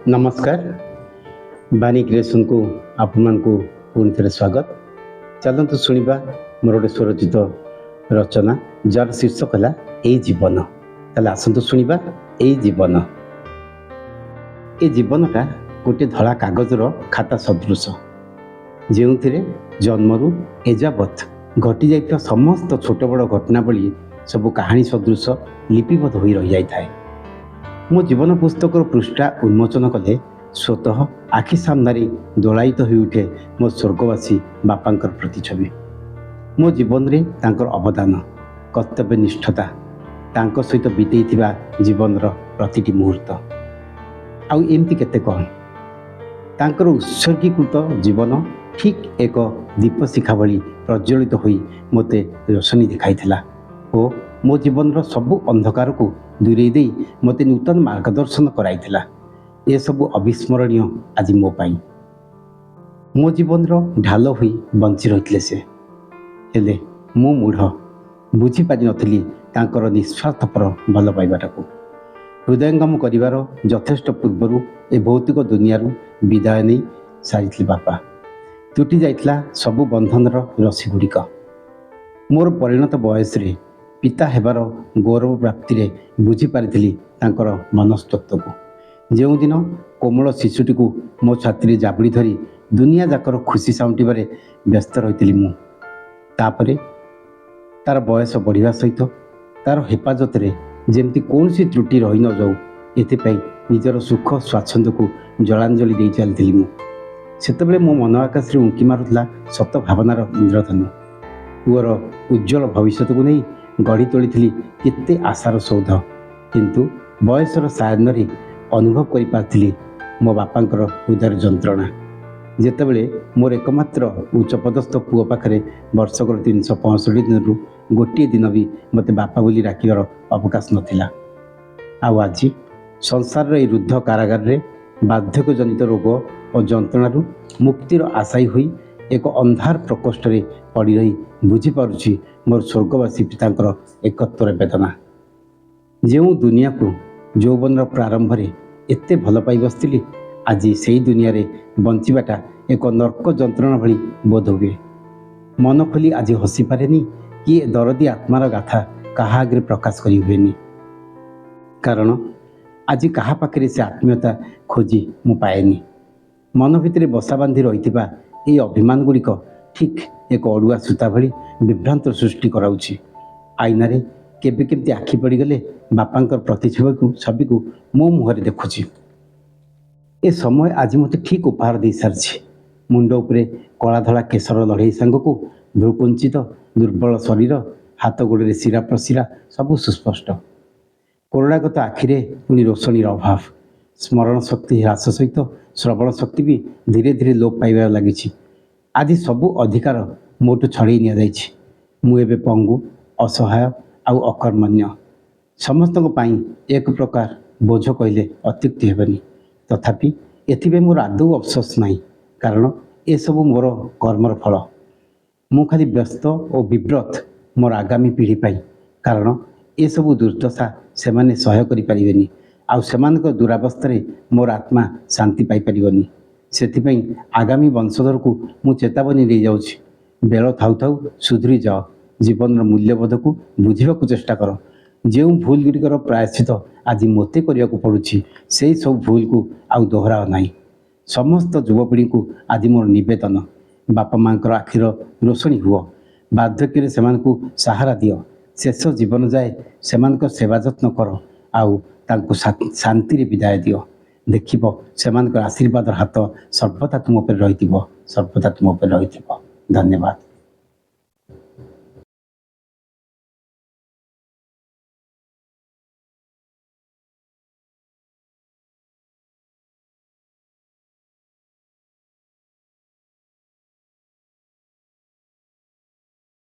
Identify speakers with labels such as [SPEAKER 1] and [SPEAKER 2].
[SPEAKER 1] नमस्कार बानी क्रिएशन को आपण को पुणी थे स्वागत। चलतु शुणा मोर गोटे स्वरचित रचना जार शीर्षक है ए जीवन। ताले आसतु शुणा ए जीवन। ए जीवनटा गोटे धड़ा कागजर खाता सदृश जो जन्मरू एजावत घटी जाइथिबा समस्त छोट बड़ घटनावली सब कहानी सदृश लिपिबद्ध हो रही जाए। मो जीवन पुस्तक पृष्ठा उन्मोचन कले स्वतः आखि सामने दोलायित हो उठे मो स्वर्गवासी बापांकर प्रतिछवि। मो जीवन रे तांकर अवदान कर्तव्यनिष्ठता तांको सहित बीतेइथिबा जीवन प्रतिटी मुहूर्त आउ एमती केते कौन तांकर उत्सर्गीकृत जीवन ठीक एक दीपशिखा भली प्रज्वलित होई मते रोशनी दिखाइथिला ओ मो जीवन सबु अंधकार को दूरे दे मते नूतन मार्गदर्शन कराइथिला। ये सबु अविस्मरणीय आज मो पाई मो जीवन ढाल हुई बंची रही से हेले मु मूढ़ बुझी पारि नथिली तांकर निस्वार्थपर भल पाइबाटा को हृदयंगम करिवार यथेष्ट पूर्वरु ए भौतिक दुनियारू विदाय नहीं सारी बापा तुटी जाइथिला सबु बंधनर रसी गुड़िक मोर परिणत बयस रे पिता हेबार गौरव प्राप्ति रे बुझी पारिथिली तांकर मनस्तत्व को। जो दिन कोमल शिशुटी को मो छाती जाबड़ी धरी दुनिया जाकर खुशी साउंटिबारे व्यस्त रही मु तापरे तार बयस बढ़िया सहित तार हेफाजत रे जेमती कौनसी त्रुटि रही न जाऊ एथिपाई निजर सुख स्वाच्छंद को जलांजलि दे चलती मु। सेतबेले मो मन आकाश रे उंकी मारुला सत भावनार इंद्रधनु पुअर उज्जवल भविष्य को नहीं गढ़ी तोली केते आशार सौध किंतु बयसर सायन अनुभव करि पारथिली मो बापांकर हृदय जंत्रणा जेतेबेले मोर एकमात्र उच्चपदस्थ पुओ पाखरे वर्षकर 365 दिन गोटे दिन भी मते बापा बोली राखिबार अवकाश नथिला। आउ आज संसार रे रुद्ध कारागार रे बार्धक्य जनित रोग और जंत्रणारू मुक्तिर आशायी हुई एक अंधार प्रकोष्ठ रे पड़ी रही बुझी पारुछि मोर स्वर्गवासी पितांकर एकत्वर वेदना। जो दुनिया को यौवन प्रारंभ रे एते भल पाई बसथिली आज से दुनिया रे बंचिबाटा एक नर्क जंत्रणा भली बोध हुए। मन खोली आज हसी पारेनी कि दरदी आत्मार गाथा कहा आगे प्रकाश करी हुएनी कारण आज कहा पाखरे से आत्मीयता खोजी मु पाएनी। मन भितर बसा बांधी रहिथिबा ए अभिमान गुड़िक ठीक एक अड़ुआ सूता भली विभ्रांत सृष्टि कराउछि। आईना रे केबे केमती आखि पड़गले बापांकर छवि को मो मुहरे देखुछि। ए समय आज मते ठीक उपहार दे सारछि। मुंड उपरे कला धला केशर लड़े सांग को भ्रुकुंचित दुर्बल शरीर हाथ गोड़े शिरा प्रशिरा सब सुस्पष्ट कोरड़ागत आखिरे पुणी रोशनीर अभाव स्मरण शक्ति ह्रास सहित श्रवण शक्ति भी धीरे धीरे लोप पाइबार लगी। आज सबू अधिकार मोटू छड़े नि मु एबे पंगु असहाय आउ अकर्मण्य समस्त एक प्रकार बोझ कहले अत्युक्ति हेबनी। तथापि एथिबे मोर आदौ अफसोस नहीं कारण ए सब मोर कर्मर फल। मु खाली व्यस्त और विव्रत मोर आगामी पीढ़ी पाई कारण ए सब दुर्दशा से माने सहय करि परिबेनी आउ सेमानक दुरावस्था मोर आत्मा शांति पाई परिबनी। सेथिपई आगामी वंशधर को मु चेतावनी दे जाउछि बेल थाउ थाउ सुधरी जाओ जीवन मूल्यबोध को बुझा चेष्टा कर। जो भूल गुड़िकर प्रायश्चित आज मते करने को पड़ुछि से सब भूल को आउ दोहराओ नहीं। समस्त युवपीढ़ी को आज मोर निवेदन बापा माँ आखिर रोशनी हुआ बार्धक्य से सहारा दियो शेष जीवन जाए से सेवा जत्न कर आउ तांको शांति विदाय दियो। देखिब से आशीर्वाद हाथ सर्वदा तुम उपर रही। धन्यवाद।